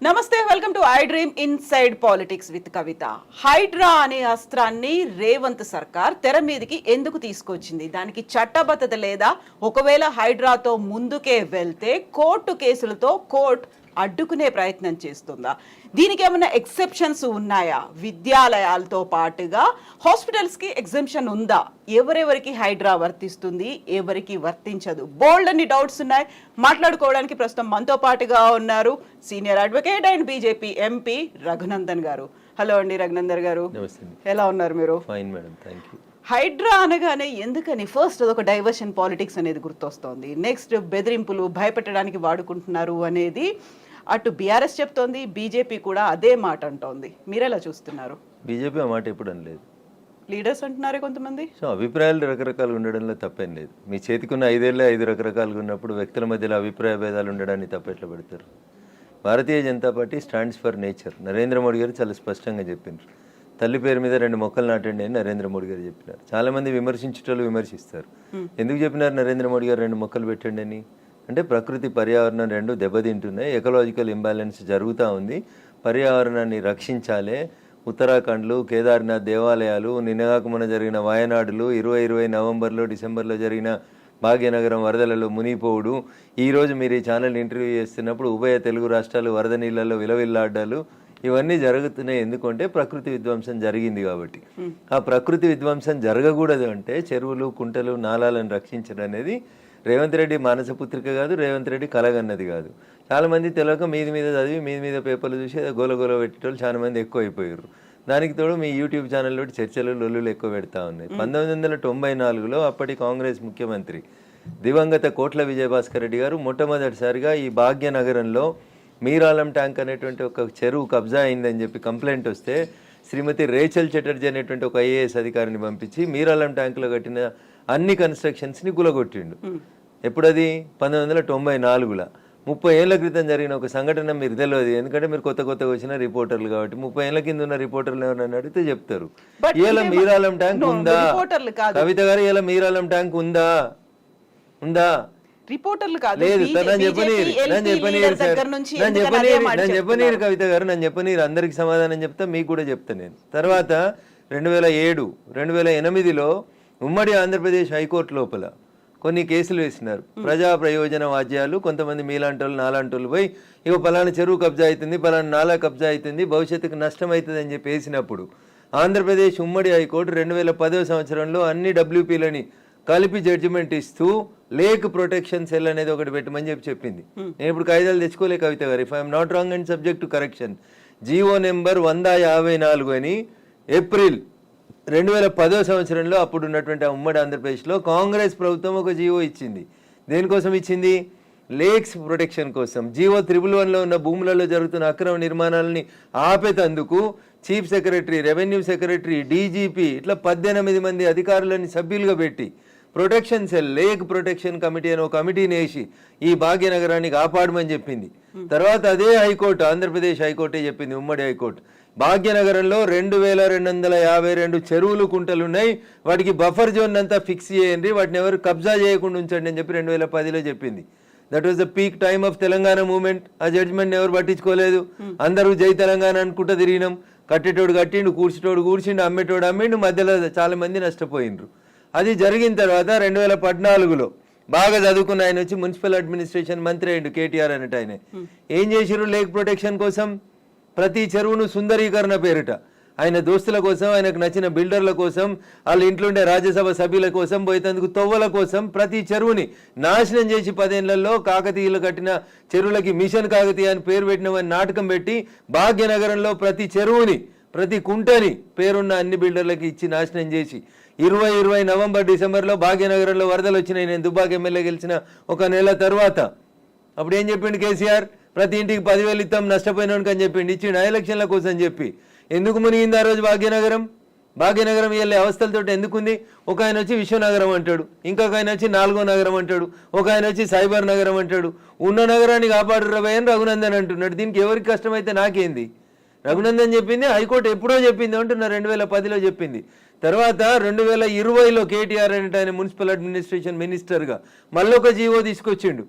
నమస్తే, welcome to iDream inside politics with Kavitha. HYDRAA అనే అస్త్రాన్ని రేవంత్ సర్కార్ తెర మీదకి ఎందుకు తీసుకొచ్చింది? దానికి చట్టబద్ధత లేదా? ఒకవేళ హైడ్రాతో ముందుకే వెళ్తే కోర్టు కేసులతో కోర్టు అడ్డుకునే ప్రయత్నం చేస్తుందా? దీనికి ఏమైనా ఎక్సెప్షన్స్ ఉన్నాయా? విద్యాలయాలతో పాటుగా హాస్పిటల్స్కి ఎగ్జంప్షన్ ఉందా? ఎవరెవరికి హైడ్రా వర్తిస్తుంది, ఎవరికి వర్తించదు? బోల్డ్ అన్ని డౌట్స్ ఉన్నాయి. మాట్లాడుకోవడానికి ప్రస్తుతం మనతో పాటుగా ఉన్నారు senior advocate and BJP MP Raghunandan garu. Hello అండి రఘునందన్ గారు, ఎలా ఉన్నారు మీరు? Fine madam, thank you. HYDRAA అనగానే ఎందుకని ఫస్ట్ అదొక డైవర్షన్ పాలిటిక్స్ అనేది గుర్తొస్తోంది. నెక్స్ట్ బెదిరింపులు, భయపెట్టడానికి వాడుకుంటున్నారు అనేది అటు బీఆర్ఎస్ చెప్తోంది, బీజేపీ కూడా అదే మాట అంటోంది. మీరెలా చూస్తున్నారు? బీజేపీ ఆ మాట ఎప్పుడు అనలేదు, లీడర్స్ అంటున్నారే కొంతమంది. సో అభిప్రాయాలు రకరకాలుగా ఉండడంలో తప్పేం లేదు. మీ చేతికున్న 5 ఏళ్ళే 5 రకరకాలుగా ఉన్నప్పుడు వ్యక్తుల మధ్యలో అభిప్రాయ భేదాలు ఉండడాన్ని తప్పెట్లా పెడతారు? Bharatiya Janata Party stands for nature. Narendra Modi గారు చాలా స్పష్టంగా చెప్పినారు, తల్లి పేరు మీద 2 మొక్కలు నాటండి అని నరేంద్ర మోడీ గారు చెప్పినారు. చాలా మంది విమర్శించేటోళ్ళు విమర్శిస్తారు. ఎందుకు చెప్పినారు నరేంద్ర మోడీ గారు 2 మొక్కలు పెట్టండి అని? అంటే ప్రకృతి పర్యావరణం 2 దెబ్బతింటున్నాయి, ఎకలాజికల్ ఇంబ్యాలెన్స్ జరుగుతూ ఉంది, పర్యావరణాన్ని రక్షించాలి. ఉత్తరాఖండ్లు, కేదార్నాథ్ దేవాలయాలు, నిన్నగాక మొన్న జరిగిన వాయనాడులు, 2020 నవంబర్లో డిసెంబర్లో జరిగిన భాగ్యనగరం వరదలలో మునిగిపోవుడు, ఈరోజు మీరు ఈ ఛానల్ ఇంటర్వ్యూ చేస్తున్నప్పుడు ఉభయ తెలుగు రాష్ట్రాలు వరద నీళ్ళల్లో విలవిల్లాడ్డాలు, ఇవన్నీ జరుగుతున్నాయి. ఎందుకంటే ప్రకృతి విధ్వంసం జరిగింది కాబట్టి. ఆ ప్రకృతి విధ్వంసం జరగకూడదు అంటే చెరువులు, కుంటలు, నాలాలను రక్షించడం అనేది రేవంత్ రెడ్డి మానసపుత్రిక కాదు, రేవంత్ రెడ్డి కలగన్నది కాదు. చాలామంది తెలియక మీద చదివి మీద పేపర్లు చూసి గోల పెట్టేటోళ్ళు చాలా మంది ఎక్కువ అయిపోయారు. దానికి తోడు మీ యూట్యూబ్ ఛానల్లో చర్చలు, లొల్లులు ఎక్కువ పెడతా ఉన్నాయి. 1994లో అప్పటి కాంగ్రెస్ ముఖ్యమంత్రి దివంగత కోట్ల విజయభాస్కర్ రెడ్డి గారు మొట్టమొదటిసారిగా ఈ భాగ్యనగరంలో మీరాలం ట్యాంక్ అనేటువంటి ఒక చెరువు కబ్జా అయిందని చెప్పి కంప్లైంట్ వస్తే శ్రీమతి రేచల్ చటర్జీ అనేటువంటి ఒక ఐఏఎస్ అధికారిని పంపించి మీరాలం ట్యాంకులో కట్టిన అన్ని కన్స్ట్రక్షన్స్ని గులగొట్టిండు. ఎప్పుడది? 1994లో. 30 ఏళ్ల క్రితం జరిగిన ఒక సంఘటన మీరు తెలియదు, ఎందుకంటే మీరు కొత్తగా వచ్చిన రిపోర్టర్లు కాబట్టి. 30 ఏళ్ల కింద ఉన్న రిపోర్టర్లు ఎవరైనా అడిగితే చెప్తారు. ఇలా మీరాలం ట్యాంక్ ఉందా కవిత గారు? ఇలా మీరాలం ట్యాంక్ ఉందా? రిపోర్టర్లు కాదు, లేదు. నన్ను చెప్పనీరు కవిత గారు, నన్ను చెప్పనీరు. అందరికి సమాధానం చెప్తా, మీకు కూడా చెప్తా నేను. తర్వాత 2007, 2008లో ఉమ్మడి ఆంధ్రప్రదేశ్ హైకోర్టు లోపల కొన్ని కేసులు వేసినారు. ప్రజా ప్రయోజన వాద్యాలు, కొంతమంది మీలాంటోళ్ళు నాలాంటోళ్ళు పోయి ఇక పలానా చెరువు కబ్జా అవుతుంది, పలానా నాలా కబ్జా అవుతుంది, భవిష్యత్తుకు నష్టం అవుతుంది అని చెప్పి వేసినప్పుడు ఆంధ్రప్రదేశ్ ఉమ్మడి హైకోర్టు 2010వ సంవత్సరంలో అన్ని డబ్ల్యూపీలని కలిపి జడ్జిమెంట్ ఇస్తూ లేక్ ప్రొటెక్షన్ సెల్ అనేది ఒకటి పెట్టమని చెప్పింది. నేను ఇప్పుడు కాయిదాలు తెచ్చుకోలే కవిత గారు, if I'm not wrong and subject to correction. GO number 154 అని ఏప్రిల్ 2010వ సంవత్సరంలో అప్పుడు ఉన్నటువంటి ఉమ్మడి ఆంధ్రప్రదేశ్లో కాంగ్రెస్ ప్రభుత్వం ఒక జీవో ఇచ్చింది. దేనికోసం ఇచ్చింది? లేక్స్ ప్రొటెక్షన్ కోసం. జీవో 111లో ఉన్న భూములలో జరుగుతున్న అక్రమ నిర్మాణాలని ఆపేతందుకు chief secretary, revenue secretary, DGP ఇట్లా 18 మంది అధికారులని సభ్యులుగా పెట్టి protection cell, lake protection committee అని ఒక కమిటీని వేసి ఈ భాగ్యనగరాన్ని కాపాడమని చెప్పింది. తర్వాత అదే హైకోర్టు, ఆంధ్రప్రదేశ్ హైకోర్టే చెప్పింది, ఉమ్మడి హైకోర్టు, భాగ్యనగరంలో 2252 చెరువులు, కుంటలు ఉన్నాయి, వాటికి బఫర్ జోన్ అంతా ఫిక్స్ చేయండి, వాటిని ఎవరు కబ్జా చేయకుండా ఉంచండి అని చెప్పి 2010లో చెప్పింది. That was the peak time of Telangana movement. ఆ జడ్జిమెంట్ ఎవరు పట్టించుకోలేదు. అందరూ జై తెలంగాణ అనుకుంటూ తిరిగినాం. కట్టేటోడు కట్టిండు, కూర్చేటోడు కూర్చిండు, అమ్మేటోడు అమ్మిండు, మధ్యలో చాలా మంది నష్టపోయిండ్రు. అది జరిగిన తర్వాత 2014లో బాగా చదువుకున్న ఆయన వచ్చి మున్సిపల్ అడ్మినిస్ట్రేషన్ మంత్రి అయ్యిండు, కేటీఆర్ అన్నట్టు. ఆయన ఏం చేసిరు లేక్ ప్రొటెక్షన్ కోసం? ప్రతి చెరువును సుందరీకరణ పేరిట ఆయన దోస్తుల కోసం, ఆయనకు నచ్చిన బిల్డర్ల కోసం, వాళ్ళ ఇంట్లో ఉండే రాజ్యసభ సభ్యుల కోసం, పోయేందుకు తొవ్వల కోసం ప్రతి చెరువుని నాశనం చేసి 10 ఏళ్లలో కాకతీయులు కట్టిన చెరువులకి మిషన్ కాకతీయ అని పేరు పెట్టినవని నాటకం పెట్టి భాగ్యనగరంలో ప్రతి చెరువుని, ప్రతి కుంటని పేరున్న అన్ని బిల్డర్లకి ఇచ్చి నాశనం చేసి 2020 నవంబర్ డిసెంబర్లో భాగ్యనగరంలో వరదలు వచ్చినాయి. నేను దుబ్బాక ఎమ్మెల్యే గెలిచిన 1 నెల తర్వాత అప్పుడు ఏం చెప్పిండు కేసీఆర్? ప్రతి ఇంటికి 10,000 ఇస్తాం నష్టపోయినానికి అని చెప్పిండు, ఇచ్చిండు ఎలక్షన్ల కోసం చెప్పి. ఎందుకు మునిగింది ఆ రోజు భాగ్యనగరం? భాగ్యనగరం వెళ్ళే అవస్థలతో ఎందుకుంది? ఒక ఆయన వచ్చి విశ్వనగరం అంటాడు, ఇంకొక ఆయన వచ్చి 4వ నగరం అంటాడు, ఒక ఆయన వచ్చి సైబర్ నగరం అంటాడు. ఉన్న నగరాన్ని కాపాడు రవయ్య అని రఘునందన్ అంటున్నాడు. దీనికి ఎవరికి కష్టమైతే నాకేంది? రఘునందన్ చెప్పింది, హైకోర్టు ఎప్పుడో చెప్పింది అంటున్నా, 2010లో చెప్పింది. తర్వాత 2020లో కేటీఆర్ అంటే ఆయన మున్సిపల్ అడ్మినిస్ట్రేషన్ మినిస్టర్గా మళ్ళొక జీవో తీసుకొచ్చిండు.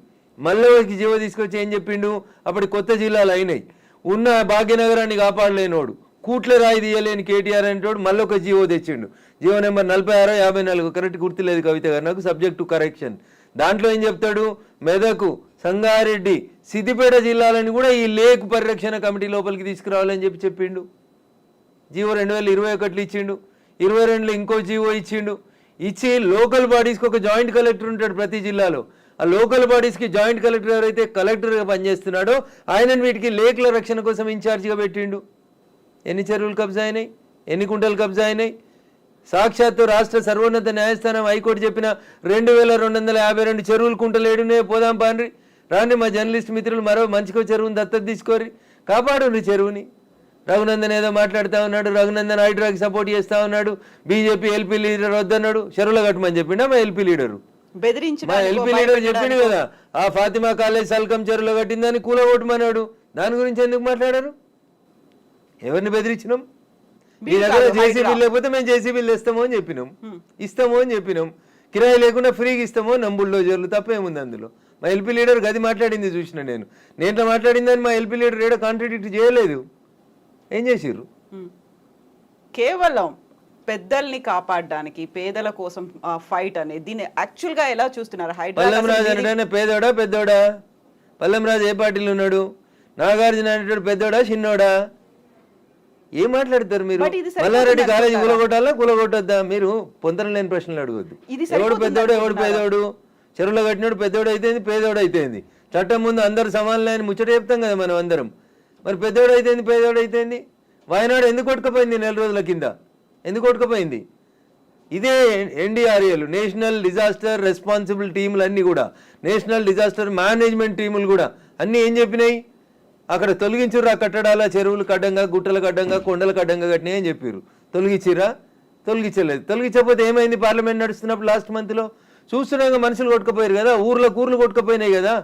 మళ్ళీ జీవో తీసుకొచ్చి ఏం చెప్పిండు, అప్పటి కొత్త జిల్లాలు అయినాయి, ఉన్న భాగ్యనగరాన్ని కాపాడలేనోడు, కూట్ల రాయి తీయలేని కేటీఆర్ అనేటోడు మళ్ళీ ఒక జీవో తెచ్చిండు. జీవో నెంబర్ 46/54, కరెక్ట్ గుర్తులేదు కవిత గారు నాకు, సబ్జెక్ట్ టు కరెక్షన్. దాంట్లో ఏం చెప్తాడు, మెదకు, సంగారెడ్డి, సిద్దిపేట జిల్లాలని కూడా ఈ లేక్ పరిరక్షణ కమిటీ లోపలికి తీసుకురావాలని చెప్పిండు. జీవో 2021 ఇచ్చిండు, 22లో ఇంకో జీవో ఇచ్చిండు. ఇచ్చి లోకల్ బాడీస్కి ఒక జాయింట్ కలెక్టర్ ఉంటాడు ప్రతి జిల్లాలో. ఆ లోకల్ బాడీస్కి జాయింట్ కలెక్టర్ ఎవరైతే కలెక్టర్గా పనిచేస్తున్నాడో ఆయనను వీటికి లేక్ల రక్షణ కోసం ఇన్ఛార్జిగా పెట్టిండు. ఎన్ని చెరువులు కబ్జా అయినాయి, ఎన్ని కుంటలు కబ్జా అయినాయి? సాక్షాత్తు రాష్ట్ర సర్వోన్నత న్యాయస్థానం హైకోర్టు చెప్పిన 2252 చెరువులు కుంటలు ఏడునే పోదాం పాండ్రి రాండి. మా జర్నలిస్ట్ మిత్రులు మరో మంచికో చెరువుని దత్తత తీసుకోరి, కాపాడు చెరువుని. రఘునందన్ ఏదో మాట్లాడుతూ ఉన్నాడు, రఘునందన్ హైడ్రాకి సపోర్ట్ చేస్తూ ఉన్నాడు, బీజేపీ ఎల్పీ లీడర్ వద్దన్నాడు, చెరువుల కట్టమని చెప్పిండా మా ఎల్పీ లీడరు? మా ఎల్పీ లీడర్ చెప్పిండు కదా, ఆ ఫాతిమా కాలేజ్ సల్కం చెరువులో కట్టిందని కూలగొట్టమన్నాడు. దాని గురించి ఎందుకు మాట్లాడారు? ఎవరిని బెదిరించినాం? మీ దగ్గర జేసీబీలు లేకపోతే మేము జేసీబీలు ఇస్తామో అని చెప్పినాం, ఇస్తామో అని చెప్పినాం. కిరాయి లేకుండా ఫ్రీగా ఇస్తామో నంబుల్లో జరులు, తప్పేముంది అందులో? మా ఎల్పీ లీడర్ గది మాట్లాడింది చూసిన నేను మాట్లాడిందని మా ఎల్పీ లీడర్ ఏడో కాంట్రాడిక్ట్ చేయలేదు. ఏం చేసిర్రు? కేవలం పెద్దల్ని కాపాడడానికి, పేదల కోసం ఫైట్ అనేది దీన్ని యాక్చువల్ గా ఎలా చూస్తున్నారు? పల్లంరాజు అంటే పేదోడా పెద్దోడా? పల్లంరాజు ఏ పార్టీలో ఉన్నాడు? నాగార్జున అనేటోడు పెద్దోడా చిన్నోడా? ఏం మాట్లాడతారు మీరు? మల్లారెడ్డి కాలేజీ కూలగొట్టొద్దా? మీరు పొందడం లేని ప్రశ్నలు అడగొద్దు. ఎవడు పెద్దోడు ఎవడు పేదోడు? చెరువులో కట్టినోడు పెద్దోడు అయితేంది, పేదోడు అయితేంది. చట్టం ముందు అందరు సమానలే అని ముచ్చట చెప్తాం కదా మనం అందరం. మరి పెద్దోడు అయితేంది, పేదోడు అయితేంది? వాయనాడు ఎందుకు కొట్టుకుపోయింది 4 రోజుల కింద? ఎందుకు కొట్టుకుపోయింది? ఇదే NDRAలు, నేషనల్ డిజాస్టర్ రెస్పాన్సిబుల్ టీములు అన్నీ కూడా, నేషనల్ డిజాస్టర్ మేనేజ్మెంట్ టీములు కూడా అన్నీ ఏం చెప్పినాయి? అక్కడ తొలగించుర్రు, ఆ కట్టడాల చెరువులు కడ్డంగా, గుట్టల కడ్డంగా, కొండల కడ్డంగా కట్టినాయి అని చెప్పారు. తొలగించిరా? తొలగించలేదు. తొలగించకపోతే ఏమైంది? పార్లమెంట్ నడుస్తున్నప్పుడు లాస్ట్ మంత్లో చూస్తున్నాగా మనుషులు కొట్టుకుపోయారు కదా, ఊర్లు కొట్టుకుపోయినాయి కదా.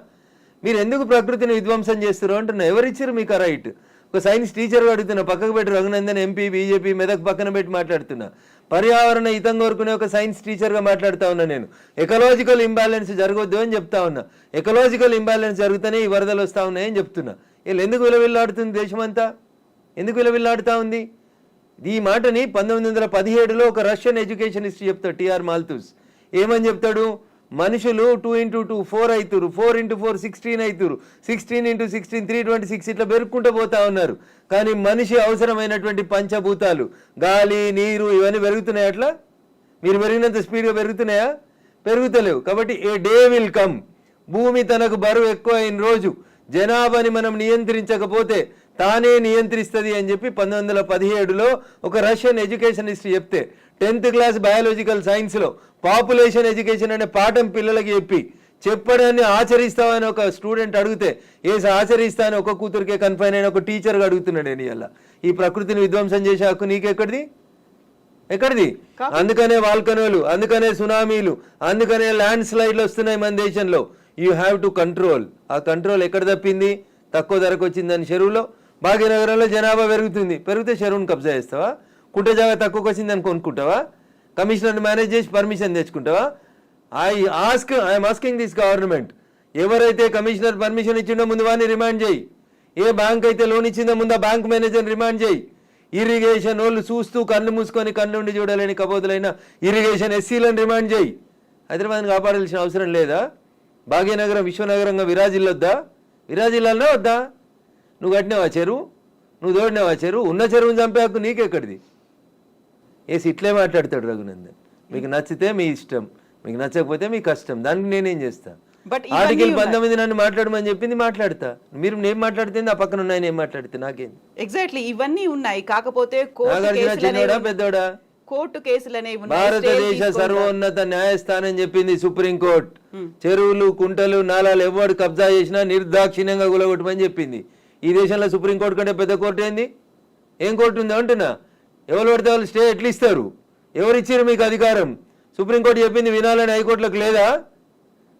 మీరు ఎందుకు ప్రకృతిని విధ్వంసం చేస్తారు అంటున్నా. ఎవరిచ్చారు మీకు ఆ రైట్? ఒక సైన్స్ టీచర్ అడుగుతున్నా, పక్కకు పెట్టి రఘునందన్ ఎంపీ బీజేపీ మెదక్ పక్కన పెట్టి మాట్లాడుతున్నా. పర్యావరణ హితం కోరుకునే ఒక సైన్స్ టీచర్గా మాట్లాడుతూ ఉన్నా నేను. ఎకలాజికల్ ఇంబ్యాలెన్స్ జరగొద్దు అని చెప్తా ఉన్నా. ఎకలాజికల్ ఇంబ్యాలెన్స్ జరుగుతూనే ఈ వరదలు వస్తూ ఉన్నాయని చెప్తున్నా. వీళ్ళు ఎందుకు విలవిల్లాడుతుంది దేశమంతా? ఎందుకు విలవిల్లాడుతూ ఉంది? ఈ మాటని 1917లో ఒక రష్యన్ ఎడ్యుకేషన్ హిస్టరీ చెప్తాడు టిఆర్ మాల్తూస్. ఏమని చెప్తాడు? మనుషులు 2 × 2 4 అవుతారు, 4 × 4 16 అవుతారు, 16 × 16 326 ఇట్లా పెరుక్కుంటూ పోతా ఉన్నారు. కానీ మనిషి అవసరమైనటువంటి పంచభూతాలు గాలి, నీరు ఇవన్నీ పెరుగుతున్నాయి. అట్లా మీరు పెరిగినంత స్పీడ్గా పెరుగుతున్నాయా? పెరుగుతలేవు. కాబట్టి ఏ డే విల్ కమ్, భూమి తనకు బరువు ఎక్కువ అయిన రోజు జనాభాని మనం నియంత్రించకపోతే తానే నియంత్రిస్తుంది అని చెప్పి 1917లో ఒక రష్యన్ ఎడ్యుకేషన్ హిస్టరీ చెప్తే 10th క్లాస్ బయాలజికల్ సైన్స్లో పాపులేషన్ ఎడ్యుకేషన్ అనే పాఠం పిల్లలకి చెప్పడాన్ని ఆచరిస్తామని ఒక స్టూడెంట్ అడిగితే ఆచరిస్తా అని ఒక కూతురికే కన్ఫైన్ అయిన ఒక టీచర్గా అడుగుతున్నాడు. నేను ఇలా ఈ ప్రకృతిని విధ్వంసం చేసే హక్కు నీకెక్కడిది? అందుకనే వాల్కనోలు, అందుకనే సునామీలు, అందుకనే ల్యాండ్ స్లైడ్లు వస్తున్నాయి మన దేశంలో. You have to control. ఆ కంట్రోల్ ఎక్కడ తప్పింది? తక్కువ ధరకు వచ్చిందని చెరువులో. భాగ్యనగరంలో జనాభా పెరిగితే చెరువును కబ్జా చేస్తావా? కుంట జాగా తక్కువకి వచ్చిందని కొనుక్కుంటావా? కమిషనర్ని మేనేజ్ చేసి పర్మిషన్ తెచ్చుకుంటావా? ఐఎమ్ ఆస్కింగ్ దిస్ గవర్నమెంట్, ఎవరైతే కమిషనర్ పర్మిషన్ ఇచ్చిండో ముందు వాడిని రిమాండ్ చేయి. ఏ బ్యాంక్ అయితే లోన్ ఇచ్చిందో ముందు ఆ బ్యాంక్ మేనేజర్ని రిమాండ్ చేయి. ఇరిగేషన్ వాళ్ళు చూస్తూ కళ్ళు మూసుకొని కళ్ళుండి చూడలేని కబోతులైన ఇరిగేషన్ ఎస్సీలను రిమాండ్ చేయి. హైదరాబాద్ని కాపాడాల్సిన అవసరం లేదా? భాగ్యనగరం విశ్వనగరంగా విరాజిల్లాలనే వద్దా? నువ్వు కట్టినావా చెరువు? నువ్వు తోడినావా చెరువు? ఉన్న చెరువుని చంపే హక్కు నీకెక్కడిది? ఇట్లే మాట్లాడతాడు రఘునందన్. మీకు నచ్చితే మీ ఇష్టం, మీకు నచ్చకపోతే మీ కష్టం. దానికి నేనేం చేస్తా? ఆర్టికల్ 19 నన్ను మాట్లాడమని చెప్పింది, మాట్లాడతా. మీరు నేను మాట్లాడితే ఆ పక్కన ఉన్నాయని ఏం మాట్లాడితే నాకేం? ఎగ్జాక్ట్లీ ఇవన్నీ ఉన్నాయి. కాకపోతే చిన్నోడా పెద్దోడా? కోర్టు కేసులనే భారతదేశ సర్వోన్నత న్యాయస్థానం చెప్పింది, సుప్రీంకోర్టు, చెరువులు, కుంటలు, నాలాలు ఎవరు కబ్జా చేసినా నిర్దాక్షిణ్యంగా గులగొట్టమని చెప్పింది. ఈ దేశంలో సుప్రీంకోర్టు కంటే పెద్ద కోర్టు ఏంది? ఏం కోర్టు ఉంది అంటున్నా? ఎవరు పడితే వాళ్ళు స్టే ఎట్లా ఇస్తారు? ఎవరు ఇచ్చారు మీకు అధికారం? సుప్రీంకోర్టు చెప్పింది వినాలని హైకోర్టులకు లేదా?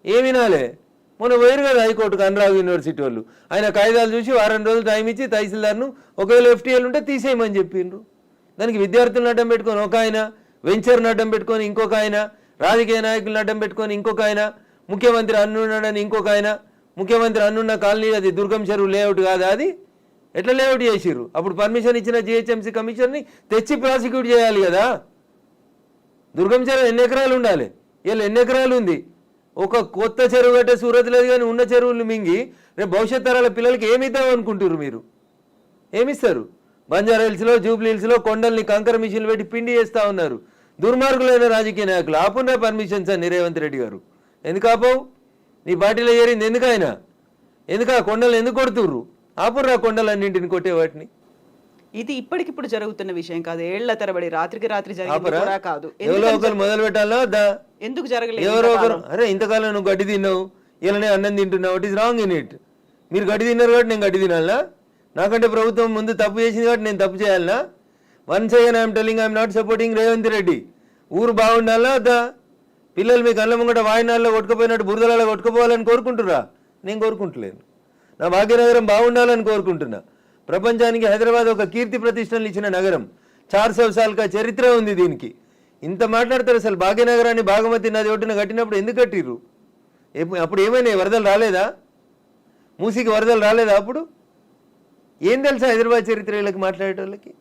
ఏం వినాలే? మొన్న వేరు కదా హైకోర్టుకు అనురాగ్ యూనివర్సిటీ వాళ్ళు. ఆయన కాయిదాలు చూసి వారం రోజులు టైం ఇచ్చి తహసీల్దార్ను ఒకవేళ FTL ఉంటే తీసేయమని చెప్పిండ్రు. దానికి విద్యార్థులను అడ్డం పెట్టుకొని ఒక ఆయన, వెంచర్ను అడ్డం పెట్టుకొని ఇంకొక ఆయన, రాజకీయ నాయకులను అడ్డం పెట్టుకొని ఇంకొక ఆయన, ముఖ్యమంత్రి అన్నున్నాడని ఇంకొక ఆయన, ముఖ్యమంత్రి అన్నున్న కాలనీ అది దుర్గం చెరువు లేఅవుట్ కాదా అది? ఎట్లా లేఅవుట్ చేసిర్రు? అప్పుడు పర్మిషన్ ఇచ్చిన జిహెచ్ఎంసీ కమిషన్ని తెచ్చి ప్రాసిక్యూట్ చేయాలి కదా. దుర్గం చెరువు ఎన్ని ఎకరాలు ఉండాలి? ఇలా ఎన్ని ఎకరాలు ఉంది? ఒక కొత్త చెరువు కట్టే సూరత్ లేదు కానీ ఉన్న చెరువులు మింగి రేపు భవిష్యత్ తరాల పిల్లలకి ఏమి ఇద్దాం అనుకుంటారు మీరు? ఏమిస్తారు? బంజారా హిల్స్లో, జూబ్లీ హిల్స్లో కొండల్ని కంకర మిషన్లు పెట్టి పిండి చేస్తూ ఉన్నారు దుర్మార్గులైన రాజకీయ నాయకులు. ఆపున్నా పర్మిషన్స్ అని రేవంత్ రెడ్డి గారు. ఎందుకు ఆపవు? నీ పార్టీలో చేరింది ఎందుకైనా? ఎందుకు ఆ కొండలు ఎందుకు కొడుతుర్రు? ఆపుర్రా కొండలన్నింటిని కొట్టే వాటిని. ఇది ఇప్పటికిప్పుడు జరుగుతున్న విషయం కాదు, ఏళ్ల తరబడి రాత్రికి రాత్రి జరిగింది కూడా కాదు. ఎవరో ఒకరు మొదలు పెట్టాలా? ఎందుకు జరగలేదు? ఎవరో ఒకరు, అరే ఇంతకాలం నువ్వు గడ్డి తిన్నావు, ఇలానే అన్నం తింటున్నావు, it is wrong in it. మీరు గడ్డి తిన్నారు కాబట్టి నేను గడ్డి తినాలనా? నాకంటే ప్రభుత్వం ముందు తప్పు చేసింది కాబట్టి నేను తప్పు చేయాలనా? Once again I'm telling I'm not supporting Revanth Reddy. ఊరు బాగుండాలా వద్దా? పిల్లలు మీ కళ్ళ ముంగట వాయినాల్లో కొట్టుకుపోయినట్టు బురదలలో కొట్టుకుపోవాలని కోరుకుంటురా? నేను కోరుకుంటలేను. నా భాగ్యనగరం బాగుండాలని కోరుకుంటున్నా. ప్రపంచానికి హైదరాబాద్ ఒక కీర్తి ప్రతిష్టలు ఇచ్చిన నగరం. 400 సార్లుగా చరిత్ర ఉంది దీనికి. ఇంత మాట్లాడతారు అసలు. భాగ్యనగరాన్ని భాగమతి నది ఒడ్డున కట్టినప్పుడు ఎందుకు కట్టిర్రు? అప్పుడు ఏమైనా వరదలు రాలేదా? మూసికి వరదలు రాలేదా? అప్పుడు ఏం తెలుసా హైదరాబాద్ చరిత్ర వీళ్ళకి మాట్లాడేటోళ్ళకి?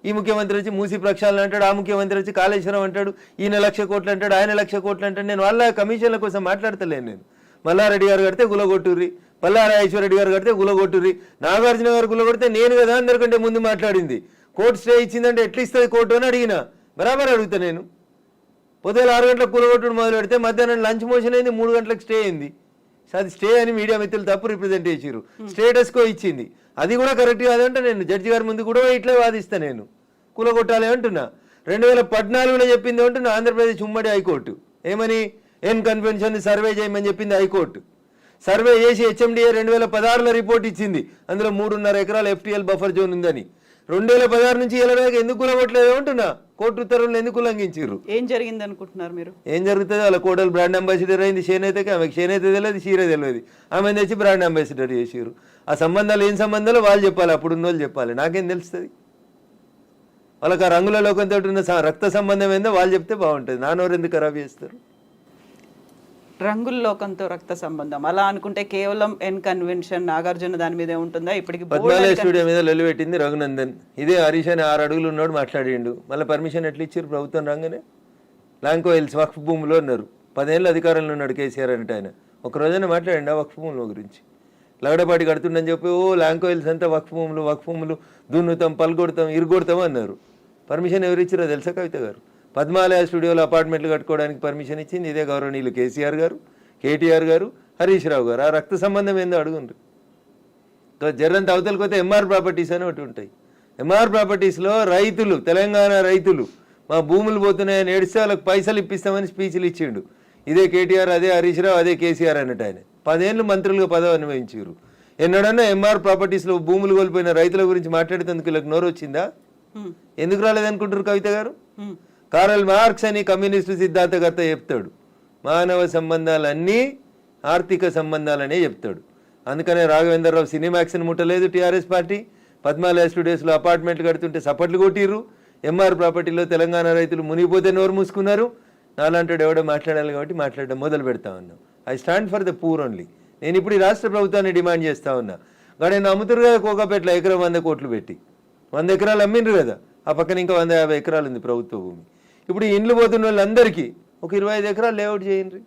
ఈ ముఖ్యమంత్రి వచ్చి మూసి ప్రక్షాళన అంటాడు, ఆ ముఖ్యమంత్రి వచ్చి కాళేశ్వరం అంటాడు, ఈయన 1,00,000 కోట్లు అంటాడు, ఆయన 1,00,000 కోట్లు అంటాడు. నేను వాళ్ళ కమిషన్ల కోసం మాట్లాడతలేను. నేను మల్లారెడ్డి గారు కడితే గులగొట్టుర్రి, పల్లారాజేశ్వరరెడ్డి గారు కడితే గులగొట్టుర్రి, నాగార్జున గారు గులగొడితే నేను కదా అందరికంటే ముందు మాట్లాడింది. కోర్టు స్టే ఇచ్చిందంటే ఎట్లా ఇస్తుంది కోర్టు అని అడిగిన. బరాబర్ అడుగుతా నేను. పొద్దున 6 గంటలకు కూలగొట్టుడు మొదలు పెడితే మధ్యాహ్నం లంచ్ మోషన్ అయింది, 3 గంటలకు స్టే అయింది. అది స్టే అని మీడియా మిత్రులు తప్పు రిప్రజెంట్ చేసిర్రు. స్టేటస్కో ఇచ్చింది, అది కూడా కరెక్ట్ కాదంటే నేను జడ్జి గారి ముందు కూడా ఇట్లా వాదిస్తా. నేను కూలగొట్టాలి అంటున్నా. 2014లో చెప్పింది అంటున్నా ఆంధ్రప్రదేశ్ ఉమ్మడి హైకోర్టు. ఏమని? ఎన్ కన్వెన్షన్ సర్వే చేయమని చెప్పింది హైకోర్టు. సర్వే చేసి హెచ్ఎండిఏ 2016లో రిపోర్ట్ ఇచ్చింది. అందులో 3.5 ఎకరాల FTL బఫర్ జోన్ ఉందని. 2016 నుంచి వెళ్ళడానికి ఎందుకు కూలగొట్టలేదు అంటున్నా. కోర్టు ఉత్తర్వులను ఎందుకు ఉల్లంఘించారు? ఏం జరిగింది అనుకుంటున్నారు మీరు? ఏం జరుగుతుంది? వాళ్ళ కోడలు బ్రాండ్ అంబాసిడర్ అయింది చేనేతకి. ఆమెకి చేనేత తెలియదు, చీర తెలియదు. ఆమె తెచ్చి బ్రాండ్ అంబాసిడర్ చేసారు. ఆ సంబంధాలు ఏం సంబంధాలు వాళ్ళు చెప్పాలి, అప్పుడు ఉన్న వాళ్ళు చెప్పాలి. నాకేం తెలుస్తుంది? వాళ్ళకి ఆ రంగుల లోకంతో ఉన్న రక్త సంబంధం ఏందో వాళ్ళు చెప్తే బాగుంటుంది. నానోరు ఎందుకు ఖరాబ్ చేస్తారు? రంగుల లోకంతో రక్త సంబంధం అలా అనుకుంటే కేవలం ఎన్ కన్వెన్షన్ నాగార్జున దాని మీదే ఉంటుందా? ఇప్పటికి పద్మాలయ స్టూడియో మీద లొల్లి పెట్టింది రఘునందన్. ఇదే హరీష్ అని 6 అడుగులు ఉన్నాడు మాట్లాడిండు. మళ్ళీ పర్మిషన్ ఎట్లా ఇచ్చారు ప్రభుత్వం రాగానే? లాంకో హిల్స్ వక్ఫ్ భూమిలో ఉన్నారు. 10 ఏళ్ళు అధికారంలో ఉన్నాడు కేసీఆర్ అంటే. ఆయన ఒక రోజైనా మాట్లాడండి ఆ వక్ఫ్ భూముల గురించి? లగడపాటి కడుతుండని చెప్పి లాంకో హిల్స్ అంతా వక్ఫ్ భూములు దున్నుతాం, పల్గొడతాం, ఇరుగొడతాం అన్నారు. పర్మిషన్ ఎవరు ఇచ్చారో తెలుసా కవిత గారు? పద్మాలయ స్టూడియోలో అపార్ట్మెంట్లు కట్టుకోవడానికి పర్మిషన్ ఇచ్చింది ఇదే గౌరవనీయులు కేసీఆర్ గారు, కేటీఆర్ గారు, హరీష్ రావు గారు. ఆ రక్త సంబంధం ఏందో అడుగుండ్రు. జర్రంత అవతలకి పోతే ఎంఆర్ ప్రాపర్టీస్ అని ఒకటి ఉంటాయి. ఎంఆర్ ప్రాపర్టీస్లో రైతులు, తెలంగాణ రైతులు మా భూములు పోతున్నాయని ఏడిస్తే వాళ్ళకి పైసలు ఇప్పిస్తామని స్పీచ్లు ఇచ్చిండు. ఇదే కేటీఆర్, అదే హరీష్ రావు, అదే కేసీఆర్ అన్నట్టు. ఆయన 10 ఏళ్ళు మంత్రులుగా పదవి అనుభవించారు. ఎన్నడన్నా ఎంఆర్ ప్రాపర్టీస్లో భూములు కోల్పోయిన రైతుల గురించి మాట్లాడేందుకు వీళ్ళకి నోరు వచ్చిందా? ఎందుకు రాలేదనుకుంటారు కవిత గారు? కారల్ మార్క్స్ అని కమ్యూనిస్టు సిద్ధాంతకర్త చెప్తాడు, మానవ సంబంధాలన్నీ ఆర్థిక సంబంధాలనే చెప్తాడు. అందుకనే రాఘవేంద్రరావు సినిమాక్స్ని ముట్టలేదు టీఆర్ఎస్ పార్టీ. పద్మాలయ స్టూడియోస్లో అపార్ట్మెంట్లు కడుతుంటే సపట్లు కొట్టిర్రు. ఎంఆర్ ప్రాపర్టీలో తెలంగాణ రైతులు మునిగిపోతే నోరు మూసుకున్నారు. నాలాంటి ఎవడో మాట్లాడాలి కాబట్టి మాట్లాడడం మొదలు పెడతా ఉన్నాం. I stand for the poor only. నేను ఇప్పుడు ఈ రాష్ట్ర ప్రభుత్వాన్ని డిమాండ్ చేస్తా ఉన్నా. కానీ నేను అమ్ముతురు కదా కోకాపేటలో ఎకరం 100 కోట్లు పెట్టి. 100 ఎకరాలు అమ్మిండ్రు కదా. ఆ పక్కన ఇంకా 150 ఎకరాలు ఉంది ప్రభుత్వ భూమి. ఇప్పుడు ఈ ఇండ్లు పోతున్న వాళ్ళందరికీ ఒక 25 ఎకరాలు లేఅవుట్ చేయండి.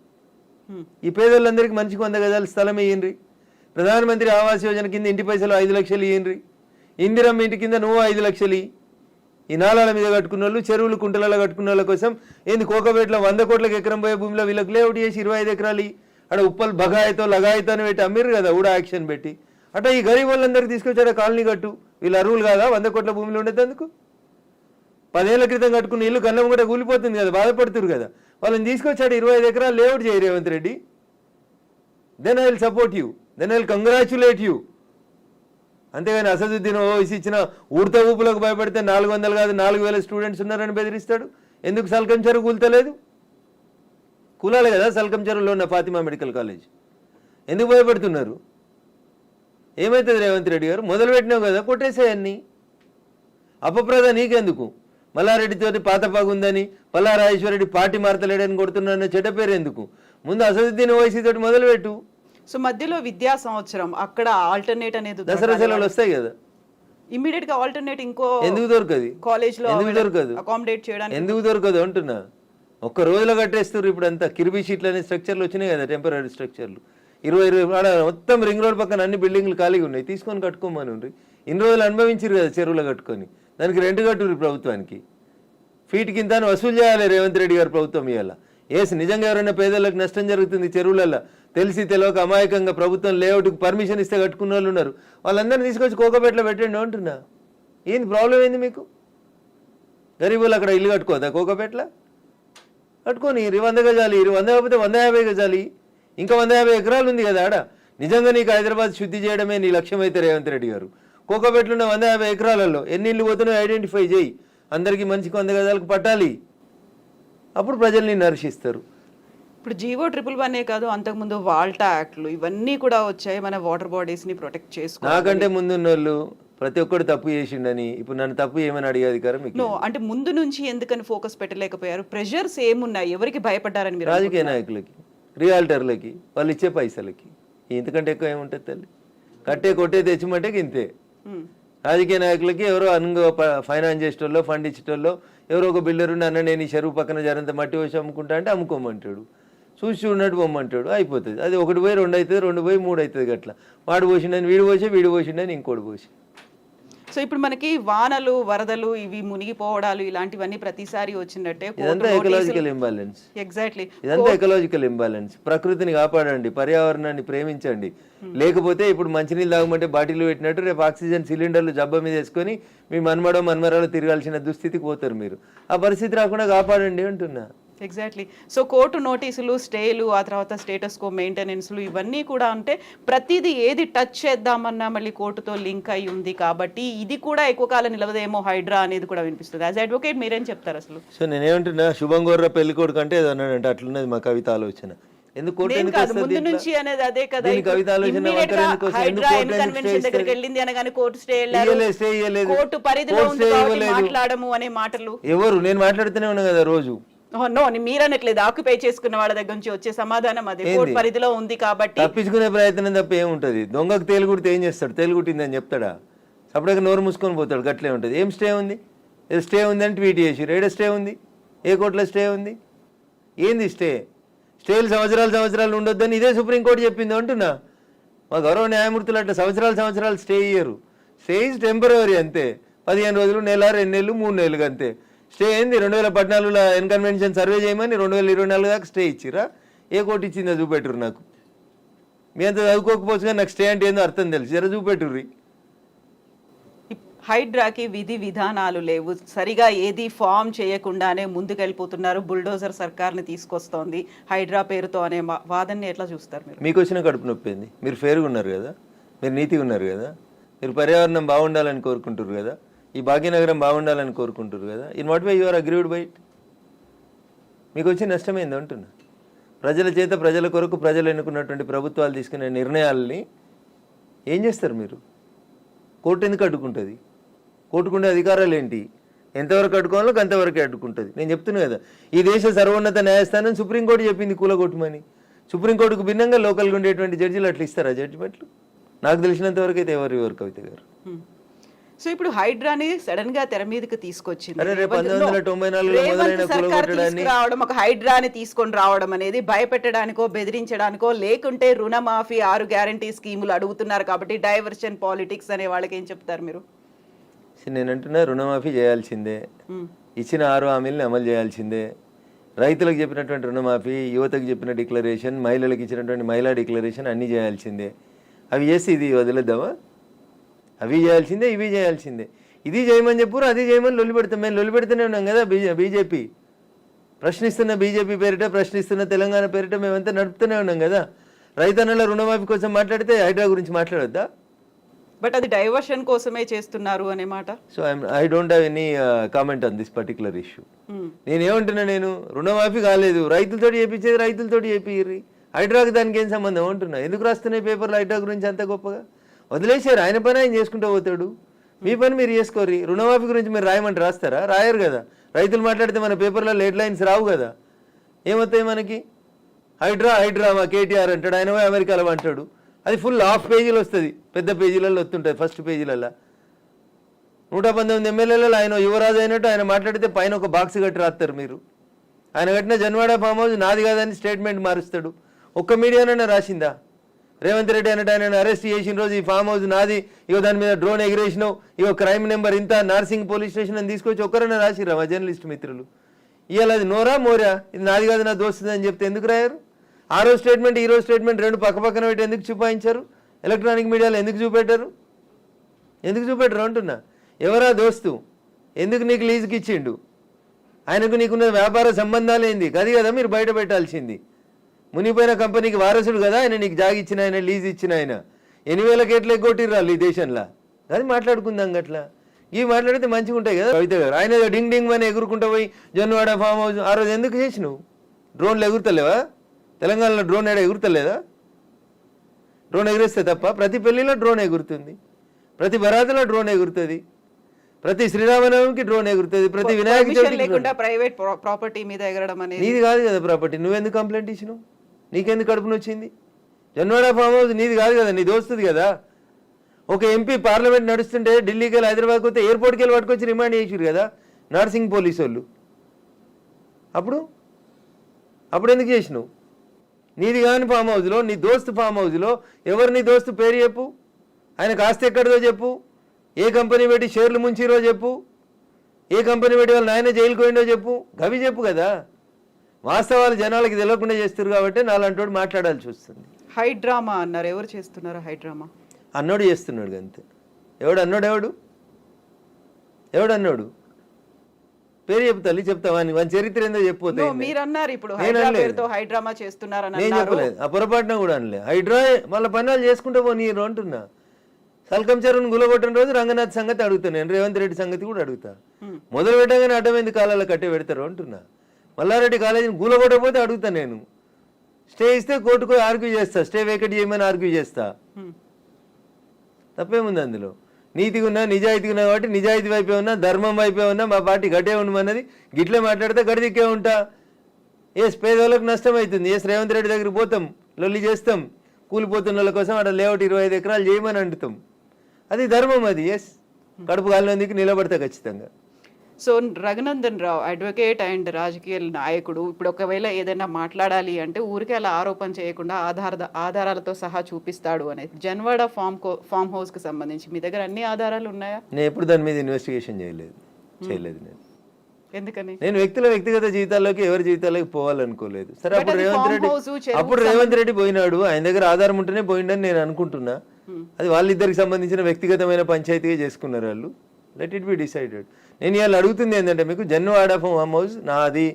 ఈ పేదోళ్ళందరికీ మంచికి 100 గజాల స్థలం ఇయ్యండి. ప్రధానమంత్రి ఆవాస్ యోజన కింద ఇంటి పైసలు 5 లక్షలు ఇయ్యండి. ఇందిరమ్మ ఇంటి కింద నువ్వు 5 లక్షలు. ఈ నాలాల మీద కట్టుకున్న వాళ్ళు, చెరువులు కుంటలలో కట్టుకున్న వాళ్ళ కోసం ఏంది కోకపేటలో 100 కోట్లకు ఎకరం పోయే భూమిలో వీళ్ళకి లేఅవుట్ చేసి 25 ఎకరాలు అక్కడ ఉప్పల్ బగాయితో లగాయితో అని పెట్టి అమ్మిర్రు కదా ఊడా యాక్షన్ పెట్టి. అట్లా ఈ గరీబ్ వాళ్ళందరికీ తీసుకొచ్చాడు కాలనీ కట్టు. వీళ్ళు అరువులు కాదా 100 కోట్ల భూమిలో ఉండేందుకు? 10 ఏళ్ల క్రితం కట్టుకున్న ఇల్లు కన్నం కూడా కూలిపోతుంది కదా, బాధపడుతురు కదా. వాళ్ళని తీసుకొచ్చాడు 25 ఎకరాలు లేఅవుట్ చేయి Revanth Reddy. Then I will support you, then I will congratulate you. అంతేగాని అసదుద్దీన్ ఓవైసీ ఇచ్చిన ఉడత ఊపులకు భయపడితే 400 కాదు 4000 స్టూడెంట్స్ ఉన్నారని బెదిరిస్తాడు. ఎందుకు సల్కం చెరువు కూల్తలేదు? కూలాలి కదా సల్కం చెరువులో ఉన్న ఫాతిమా మెడికల్ కాలేజ్. ఎందుకు భయపడుతున్నారు? ఏమవుతుంది రేవంత్ రెడ్డి గారు? మొదలు పెట్టినావు కదా, కొట్టేసేయన్ని. అపప్రద నీకెందుకు? మల్లారెడ్డితోటి పాతపాగుందని, పల్లారాజేశ్వరరెడ్డి పార్టీ మారతలేడని కొడుతున్నారన్న చెడ్డ పేరు ఎందుకు? ముందు అసదుద్దీన్ ఓవైసీ తోటి మొదలుపెట్టు. సో మధ్యలో విద్యా సంవత్సరం అక్కడ ఆల్టర్నేట్ అనేది దసరా సెలవులు వస్తాయి కదా, ఇమ్మీడియట్ గా ఆల్టర్నేట్ ఇంకో ఎందుకు దొరకదు? కాలేజ్ లో ఎందుకు దొరకదు? అకామిడేట్ చేయడానికి ఎందుకు దొరకదు అంటున్నా. ఒక్క రోజులో కట్టేస్తారు. ఇప్పుడు అంతా కిర్బీ షీట్లు అనే స్ట్రక్చర్లు వచ్చినాయి కదా, టెంపరీ స్ట్రక్చర్లు. 20 మొత్తం రింగ్ రోడ్ పక్కన అన్ని బిల్డింగ్లు ఖాళీగా ఉన్నాయి, తీసుకొని కట్టుకోమని ఉండ్రి. ఇన్ని రోజులు అనుభవించారు కదా చెరువులో కట్టుకొని, దానికి రెంట్ కట్టుర్రి ప్రభుత్వానికి. ఫీట్ కింద వసూలు చేయాలి రేవంత్ రెడ్డి గారు ప్రభుత్వం ఇవాళ. నిజంగా ఎవరైనా పేదలకు నష్టం జరుగుతుంది చెరువులలో తెలిసి తెలియక అమాయకంగా ప్రభుత్వం లేఅవుట్కి పర్మిషన్ ఇస్తే కట్టుకున్న వాళ్ళు ఉన్నారు, వాళ్ళందరినీ తీసుకొచ్చి కోకపేటలో పెట్టండి అంటున్నా. ఏంది ప్రాబ్లం ఏంది మీకు? గరీబులు అక్కడ ఇల్లు కట్టుకోదా కోకపేటలో? కట్టుకొని 100 గజాలి, 100 కాకపోతే 150 గజాలి, ఇంకా 150 ఎకరాలు ఉంది కదా ఆడ. నిజంగా నీకు హైదరాబాద్ శుద్ధి చేయడమే నీ లక్ష్యం అయితే రేవంత్ రెడ్డి గారు, కోకపేటలో ఉన్న 150 ఎకరాలలో ఎన్ని ఇల్లు పోతున్నాయో ఐడెంటిఫై చేయి, అందరికీ మంచికి 100 గజాలకు పట్టాలి, అప్పుడు ప్రజల్ని నర్శిస్తారు. ఇప్పుడు జీవో 111 కాదు, అంతకుముందు వాల్టా యాక్ట్లు ఇవన్నీ కూడా వచ్చాయి మన వాటర్ బాడీస్ ని ప్రొటెక్ట్ చేసుకో. నాకంటే ముందున్న వాళ్ళు ప్రతి ఒక్కరు తప్పు చేసిండని ఇప్పుడు నన్ను తప్పు ఏమని అడిగే అధికారం మీకు? నో, అంటే ముందు నుంచి ఎందుకని ఫోకస్ పెట్టలేకపోయారు? ప్రెషర్స్ ఏమున్నాయి? ఎవరికి భయపడ్డారని మీరు? రాజకీయ నాయకులకి, రియాల్టర్లకి, వాళ్ళు ఇచ్చే పైసలకి. ఇంతకంటే ఎక్కువ ఏముంటుంది తల్లి? కట్టే కొట్టే తెచ్చిమంటే ఇంతే. రాజకీయ నాయకులకి ఎవరో ఫైనాన్స్ చేసేటోళ్ళు, ఫండ్ ఇచ్చేటోళ్ళు, ఎవరో ఒక బిల్డర్ ఉండి అన్న నేను ఈ చెరువు పక్కన జరంత మట్టి పోసి అమ్ముకుంటా అంటే అమ్ముకోమంటాడు, చూసి చూడనట్టు పొమ్మంటాడు, అయిపోతుంది. అది 1 పోయి 2 అవుతుంది, 2 పోయి 3 అవుతుంది. అట్లా వాడు పోసిండని వీడు పోసి, వీడు పోసిండని ఇంకోటి పోసి. సో ఇప్పుడు మనకి వానలు, వరదలు, ఇవి మునిగిపోవడాలు ఇలాంటివన్నీ ప్రతిసారి వచ్చినట్టే. ఇదంతా ఎకలాజికల్ ఇంబాలెన్స్. ఎగ్జాక్ట్లీ, ఇదంతా ఎకలాజికల్ ఇంబాలెన్స్. ప్రకృతిని కాపాడండి, పర్యావరణాన్ని ప్రేమించండి. లేకపోతే ఇప్పుడు మంచినీళ్ళు తాగమంటే బాటిల్ పెట్టినట్టు రేపు ఆక్సిజన్ సిలిండర్లు జబ్బ మీద వేసుకొని మీ మన్మరాలు తిరగాల్సిన దుస్థితికి పోతారు మీరు. ఆ పరిస్థితి రాకుండా కాపాడండి అంటున్నా. ఎగ్జాక్ట్లీ. సో కోర్టు నోటీసులు, స్టేలు, ఆ తర్వాత స్టేటస్ కో మెయింటెనెన్స్లు ఇవన్నీ కూడా అంటే ప్రతిదీ ఏది టచ్ చేద్దామన్నా మళ్ళీ కోర్టుతో లింక్ అయి ఉంది కాబట్టి ఇది కూడా ఎక్కువ కాలం నిలవదేమో హైడ్రా అనేది కూడా వినిపిస్తుంది. యాజ్ అడ్వకేట్ మీరేం చెప్తారు అసలు? సో నేనేమంటున్నా, శుభం గోర్ర పెళ్లి కొడుకు అంటే ఏదో అన్నాడంటే అట్లున్నది మా కవిత ఆలోచన. ఎందుకు ముందు నుంచి అనేది అదే కదా, కవిత ఆలోచన దగ్గరికి వెళ్ళింది అనగానే కోర్టు స్టే కోర్టు పరిధిలో ఉంది మాట్లాడము అనే మాటలు. ఎవరు? నేను మాట్లాడుతూనే ఉన్నా కదా రోజు. నో, మీరనట్లేదు, ఆక్యుపై చేసుకున్న వాళ్ళ దగ్గర నుంచి వచ్చే సమాధానం అదే, కోర్టు పరిధిలో ఉంది కాబట్టి. తప్పించుకునే ప్రయత్నం తప్ప ఏముంటుంది? దొంగకు తేలుగుడితే ఏం చేస్తాడు? తేలుగుట్టిందని చెప్తాడా? సపరేట్గా నోరు మూసుకొని పోతాడు. గట్లే ఉంటుంది. ఏం స్టే ఉంది? స్టే ఉంది అని ట్వీట్ చేసి ఏడ స్టే ఉంది? ఏ కోర్టులో స్టే ఉంది? ఏంది స్టే? స్టేలు సంవత్సరాలు ఉండొద్దని ఇదే సుప్రీంకోర్టు చెప్పింది అంటున్నా. మా గౌరవ న్యాయమూర్తులు అట్లా సంవత్సరాలు స్టే ఇయ్యరు. స్టే ఈజ్ టెంపరరీ అంతే. 15 రోజులు, నెల, 2 నెలలు, 3 నెలలు అంతే. స్టే ఏంది? 2014లో ఎన్కన్వెన్షన్ సర్వే చేయమని 2024 దాకా స్టే ఇచ్చిరా? ఏ కోర్టు ఇచ్చిందో చూపెట్టురు నాకు. మీ అంత చదువుకోకపోవచ్చు కానీ నాకు స్టే అంటే ఏందో అర్థం తెలుసు. జర చూపెట్టుర్రి. హైడ్రాకి విధి విధానాలు లేవు, సరిగా ఏది ఫామ్ చేయకుండానే ముందుకెళ్ళిపోతున్నారు, బుల్డోజర్ సర్కార్ని తీసుకొస్తోంది హైడ్రా పేరుతో అనే వాదనని ఎట్లా చూస్తారు మీరు? మీకు వచ్చిన కడుపు నొప్పి ఏంది? మీరు ఫేర్గా ఉన్నారు కదా, మీరు నీతిగా ఉన్నారు కదా, మీరు పర్యావరణం బాగుండాలని కోరుకుంటారు కదా, ఈ భాగ్యనగరం బాగుండాలని కోరుకుంటారు కదా. In what way you are agreed by it? మీకు వచ్చి నష్టమైంది అంటున్నా. ప్రజల చేత, ప్రజల కొరకు ప్రజలు ఎన్నుకున్నటువంటి ప్రభుత్వాలు తీసుకునే నిర్ణయాలని ఏం చేస్తారు మీరు? కోర్టు ఎందుకు అడ్డుకుంటుంది? కోర్టుకుండే అధికారాలు ఏంటి? ఎంతవరకు అడ్డుకోవాలో అంతవరకే అడ్డుకుంటుంది. నేను చెప్తున్నా కదా, ఈ దేశ సర్వోన్నత న్యాయస్థానం సుప్రీంకోర్టు చెప్పింది కూలగొట్టమని. సుప్రీంకోర్టుకు భిన్నంగా లోకల్గా ఉండేటువంటి జడ్జీలు అట్లా ఇస్తారా జడ్జిమెంట్లు? నాకు తెలిసినంత వరకు అయితే ఎవరు కవిత గారు. సో ఇప్పుడు హైడ్రాని సడన్ గా తెర మీదకి తీసుకొచ్చింది. 1994 రావడం, ఒక హైడ్రాని తీసుకొని రావడం అనేది భయపెట్టడానికో, బెదిరించడానికో, లేకుంటే రుణమాఫీ 6 గ్యారంటీ స్కీములు అడుగుతున్నారు కాబట్టి డైవర్షన్ పాలిటిక్స్ అనే వాళ్ళకి ఏం చెప్తారు మీరు? నేను అంటున్నా, రుణమాఫీ చేయాల్సిందే, ఇచ్చిన 6 హామీలను అమలు చేయాల్సిందే. రైతులకు చెప్పినటువంటి రుణమాఫీ, యువతకు చెప్పిన డిక్లరేషన్, మహిళలకు ఇచ్చినటువంటి మహిళా డిక్లరేషన్ అన్నీ చేయాల్సిందే. అవి చేసి ఇది వదిలేద్దామా? అవి చేయాల్సిందే, ఇవి చేయాల్సిందే. ఇది చేయమని చెప్పురు, అది చేయమని లొల్లి పెడతాం. మేము లొల్లి పెడుతూనే ఉన్నాం కదా. బీజేపీ ప్రశ్నిస్తున్న, బీజేపీ పేరిట ప్రశ్నిస్తున్న తెలంగాణ పేరిట మేమంతా నడుపుతూనే ఉన్నాం కదా. రైతన్నల రుణమాఫీ కోసం మాట్లాడితే హైడ్రా గురించి మాట్లాడొద్దా? బట్ అది డైవర్షన్ కోసమే చేస్తున్నారు అనే మాట. So I don't have any comment on this particular issue. నేనేమంటున్నా, నేను రుణమాఫీ కాలేదు, రైతులతో చేయించేది రైతులతో చేపిర్రి, హైడ్రాకి దానికి ఏం సంబంధం అంటున్నా. ఎందుకు రాస్తున్నాయి పేపర్లు హైడ్రా గురించి అంత గొప్పగా? వదిలేసారు, ఆయన పని ఆయన చేసుకుంటూ పోతాడు, మీ పని మీరు చేసుకోర్రి. రుణమాఫీ గురించి మీరు రాయమంటే రాస్తారా? రాయరు కదా. రైతులు మాట్లాడితే మన పేపర్లో హెడ్ లైన్స్ రావు కదా. ఏమవుతాయి మనకి? హైడ్రా హైడ్రా మా కేటీఆర్ అంటాడు, ఆయన పోయి అమెరికాలో అంటాడు. అది ఫుల్ హాఫ్ పేజీలు వస్తుంది, పెద్ద పేజీలలో వస్తుంటుంది ఫస్ట్ పేజీలలో. 119 ఎమ్మెల్యేలలో ఆయన యువరాజు అయినట్టు ఆయన మాట్లాడితే పైన ఒక బాక్స్ కట్టి రాస్తారు మీరు. ఆయన కట్టిన జన్వాడ ఫామ్ హౌస్ నాది కాదని స్టేట్మెంట్ మారుస్తాడు. ఒక్క మీడియానైనా రాసిందా? రేవంత్ రెడ్డి అన్నట్టు ఆయన అరెస్ట్ చేసిన రోజు ఈ ఫామ్ హౌస్ నాది, ఇగో దాని మీద డ్రోన్ ఎగిరేసినావు, ఇగో క్రైమ్ నెంబర్ ఇంత, నార్సింగ్ పోలీస్ స్టేషన్ అని తీసుకొచ్చి ఒక్కరైనా రాసిరా మా జర్నలిస్ట్ మిత్రులు? ఇవాళ అది నోరా మోరా, ఇది నాది కాదు నా దోస్తుంది అని చెప్తే ఎందుకు రాయారు? ఆ రోజు స్టేట్మెంట్ ఈ రోజు స్టేట్మెంట్ రెండు పక్క పక్కన పెట్టి ఎందుకు చూపాయించారు? ఎలక్ట్రానిక్ మీడియాలో ఎందుకు చూపెట్టారు? ఎందుకు చూపెట్టరు అంటున్నా. ఎవరా దోస్తు? ఎందుకు నీకు లీజుకి ఇచ్చిండు? ఆయనకు నీకున్న వ్యాపార సంబంధాలు ఏంది? అది కదా మీరు బయట పెట్టాల్సింది. మునిపోయిన కంపెనీకి వారసుడు కదా ఆయన, నీకు జాగి ఇచ్చిన ఆయన, లీజ్ ఇచ్చిన ఆయన. 8,000 కోట్లు ఎగ్గొట్టిర్రాళ్ళు ఈ దేశంలో. అది మాట్లాడుకుందాం గట్లా. ఇవి మాట్లాడితే మంచిగా ఉంటాయి కదా. కవిత గారు ఆయన డింగ్ డింగ్ అని ఎగురుకుంటూ పోయి జొన్నవాడ ఫామ్ హౌస్ ఆ రోజు ఎందుకు చేసినావు? డ్రోన్లు ఎగురుతలేవా? తెలంగాణలో డ్రోన్ ఏడా ఎగురుతలేదా? డ్రోన్ ఎగిరేస్తే తప్ప ప్రతి పెళ్లిలో డ్రోన్ ఎగురుతుంది, ప్రతి బరాతులో డ్రోన్ ఎగురుతుంది, ప్రతి శ్రీరామనవమికి డ్రోన్ ఎగురుతుంది, ప్రతి వినాయక చవితికి లేకుండా ప్రైవేట్ ప్రాపర్టీ మీద ఎగరడం అనేది నీది కాదు కదా ప్రాపర్టీ. నువ్వెందుకు కంప్లైంట్ ఇచ్చినావు? నీకెందుకు కడుపున వచ్చింది? జన్వాడ ఫామ్ హౌస్ నీది కాదు కదా, నీ దోస్తుంది కదా. ఒక ఎంపీ పార్లమెంట్ నడుస్తుంటే ఢిల్లీకి వెళ్ళి హైదరాబాద్కి పోతే ఎయిర్పోర్ట్కి వెళ్ళి పట్టుకొచ్చి రిమాండ్ చేసారు కదా నార్సింగ్ పోలీసు వాళ్ళు. అప్పుడు ఎందుకు చేసినావు? నీది కాని ఫామ్ హౌస్లో, నీ దోస్తు ఫామ్ హౌస్లో ఎవరు నీ దోస్తు పేరు చెప్పు, ఆయనకు ఆస్తి ఎక్కడిదో చెప్పు, ఏ కంపెనీ పెట్టి షేర్లు ముంచిరో చెప్పు, ఏ కంపెనీ పెట్టి వాళ్ళు నాయన జైలుకి పోయిండో చెప్పు, గవి చెప్పు కదా. వాస్తవాలు జనాలకి తెలియకుండా చేస్తారు కాబట్టి నాలంటోడు మాట్లాడాల్సి వస్తుంది. హైడ్రామా అన్నారు, ఎవరు చేస్తున్నారు హైడ్రామా? అన్నోడు చేస్తున్నాడు అంతే. ఎవడు అన్నాడు? ఎవడు పేరు చెప్తాలి, చెప్తావా? వాని చరిత్ర ఏందో చెప్పిపోతే. మీరు అన్నారు ఇప్పుడు హైడ్రామా చేస్తున్నారని. నేను చెప్పలేదు, ఆ పొరపాటున కూడా అనలే. హైడ్రా వాళ్ళ పనులు చేసుకుంటూ పోనీరు అంటున్నా. సల్కం చెరువును గులగొట్టిన రోజు రంగనాథ్ సంగతి అడుగుతా, నేను రేవంత్ రెడ్డి సంగతి కూడా అడుగుతా. మొదలు పెట్టగానే అడ్డమైంది కాలాల కట్టే పెడతారు అంటున్నా. మల్లారెడ్డి కాలేజీని గులగొట్టకపోతే అడుగుతా నేను. స్టే ఇస్తే కోర్టుకు ఆర్గ్యూ చేస్తా, స్టే వేకెట్ చేయమని ఆర్గ్యూ చేస్తా. తప్పేముంది అందులో? నీతిగా ఉన్నా, నిజాయితీగా ఉన్నా కాబట్టి నిజాయితీ వైపే ఉన్నా, ధర్మం వైపే ఉన్నా, మా పార్టీ గట్టే ఉండమన్నది. గిట్లే మాట్లాడితే గడిదిక్కే ఉంటా. పేదవాళ్ళకు నష్టం అవుతుంది. రేవంత్ రెడ్డి దగ్గరికి పోతాం, లొల్లి చేస్తాం, కూలిపోతున్న వాళ్ళ కోసం అక్కడ లేఅవుట్ 25 ఎకరాలు చేయమని అంటుతాం. అది ధర్మం. అది కడుపు కాలినందుకు నిలబడతా ఖచ్చితంగా. So Raghunandan Rao advocate and రాజకీయ నాయకుడు, ఇప్పుడు ఒకవేళ ఏదైనా మాట్లాడాలి అంటే ఊరికే అలా ఆరోపణ చేయకుండా ఆధారాలతో సహా చూపిస్తాడు అనేది. జన్వాడ ఫామ్ హౌస్ కి సంబంధించి మీ దగ్గర అన్ని ఆధారాలు ఉన్నాయా? నేను ఎప్పుడు దాని మీద ఇన్వెస్టిగేషన్ చేయలేదు. నేను ఎందుకని? నేను వ్యక్తిగత జీవితాల్లోకి, ఎవరి జీవితాల్లోకి పోవాలనుకోలేదు. సరే, అప్పుడు రేవంత్ రెడ్డి పోయినాడు, ఆయన దగ్గర ఆధారం ఉంటేనే పోయిండని నేను అనుకుంటున్నా. అది వాళ్ళిద్దరికి సంబంధించిన వ్యక్తిగతమైన పంచాయతీగా చేసుకున్నారు వాళ్ళు. Let it be decided. నేను ఇవాళ అడుగుతుంది ఏంటంటే, మీకు జన్వాడ ఫామ్ హౌస్ నాది,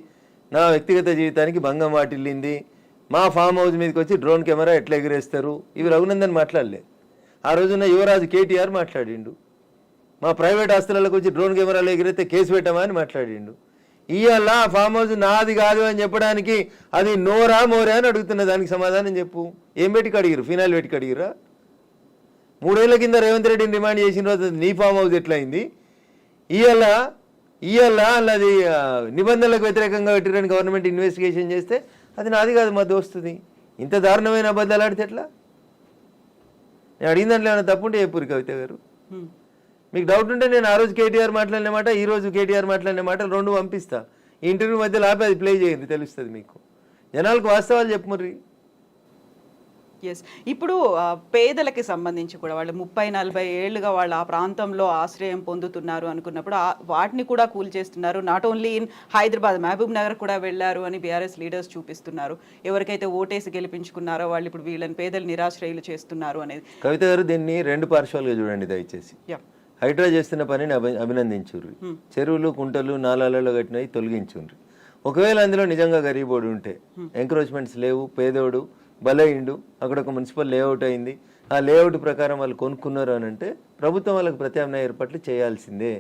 నా వ్యక్తిగత జీవితానికి భంగం వాటిల్లింది, మా ఫామ్ హౌస్ మీదకి వచ్చి డ్రోన్ కెమెరా ఎట్లా ఎగిరేస్తారు, ఇవి రఘునందన్ మాట్లాడలే. ఆ రోజున యువరాజు కేటీఆర్ మాట్లాడిండు. మా ప్రైవేట్ ఆస్తులకు వచ్చి డ్రోన్ కెమెరాలు ఎగిరితే కేసు పెట్టమా అని మాట్లాడిండు. ఇవాళ ఫామ్ హౌస్ నాది కాదు అని చెప్పడానికి అది నోరా మోరా అని అడుగుతున్నా. దానికి సమాధానం చెప్పు. ఏం పెట్టి కడిగిరు? ఫినాయిల్ పెట్టి కడిగిరా? 3 ఏళ్ల కింద రేవంత్ రెడ్డిని డిమాండ్ చేసిన రోజు నీ ఫామ్ హౌస్ ఎట్లయింది? ఇవాళ అది నిబంధనలకు వ్యతిరేకంగా పెట్టిరని గవర్నమెంట్ ఇన్వెస్టిగేషన్ చేస్తే అది నాది కాదు, మా దోస్తుంది. ఇంత దారుణమైన అబద్ధాలు ఆడితే ఎట్లా? నేను అడిగిన దాంట్లో ఏమైనా తప్పుంటే చెప్పురు కవిత గారు. మీకు డౌట్ ఉంటే నేను ఆ రోజు కేటీఆర్ మాట్లాడిన మాట, ఈ రోజు కేటీఆర్ మాట్లాడిన మాటలు 2 పంపిస్తా. ఈ ఇంటర్వ్యూ మధ్యలో ఆపి అది ప్లే చేయండి, తెలుస్తుంది మీకు. జనాలకు వాస్తవాలు చెప్పుమర్రి. ఎస్, ఇప్పుడు పేదలకి సంబంధించి కూడా వాళ్ళు 30-40 ఏళ్ళుగా వాళ్ళు ఆ ప్రాంతంలో ఆశ్రయం పొందుతున్నారు అనుకున్నప్పుడు వాటిని కూడా కూల్చేస్తున్నారు. Not only in Hyderabad, Mahabubnagar కూడా వెళ్ళారు అని బీఆర్ఎస్ లీడర్స్ చూపిస్తున్నారు. ఎవరికైతే ఓటేసి గెలిపించుకున్నారో వాళ్ళు ఇప్పుడు వీళ్ళని పేదలు నిరాశ్రయులు చేస్తున్నారు అనేది. కవిత గారు, దీన్ని 2 పార్శ్వాలుగా చూడండి దయచేసి. హైడ్రా చేస్తున్న పనిని అభినందించుర్రి. చెరువులు, కుంటలు, నాలాలలో కట్టినవి తొలగించుండ్రి. ఒకవేళ అందులో నిజంగా గరీబోడు ఉంటే, ఎంక్రోచ్మెంట్స్ లేవు, పేదోడు బలైండు, అక్కడ ఒక మున్సిపల్ లేఅవుట్ అయింది, ఆ లేఅవుట్ ప్రకారం వాళ్ళు కొనుక్కున్నారు అని అంటే ప్రభుత్వం వాళ్ళకి ప్రత్యామ్నాయ ఏర్పాట్లు చేయాల్సిందే.